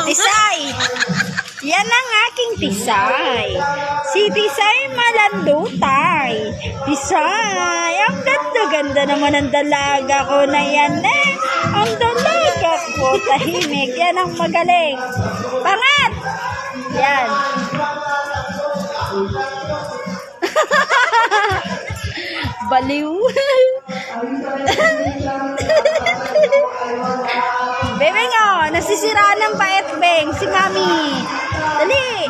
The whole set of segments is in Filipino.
Tisay. Yan ang aking Tisay. Si Tisay malandutay. Tisay, ang ganda-ganda naman ang dalaga ko na yan eh. Ang dalaga ko, tahimik. Yan ang magaling. Pangat! Yan. Baliw. Bebeng, oh, nasisiraan ng paet, Beng. Si Mami. Dali.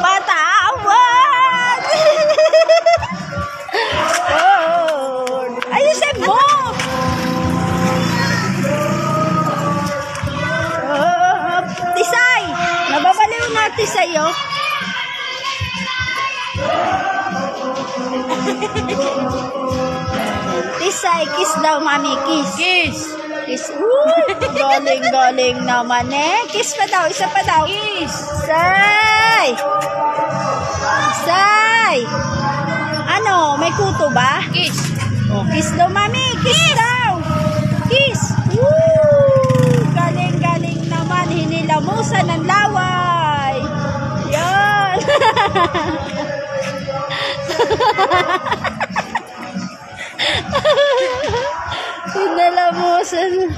Patawad. Oh, ayusin mo. Oh, Tisay. Nababaliw na, Tisay, oh. Tisay, kiss daw, Mami. Kiss. Kiss. Kiss. Galing-galing naman eh. Kiss pa daw. Isa pa daw. Kiss. Say. Say. Ano? May kuto ba? Kiss. Oh, kiss daw, Mami. Kiss daw. Kiss. Galing-galing naman. Hinilamusan ng laway. Yan. Hinalamusan.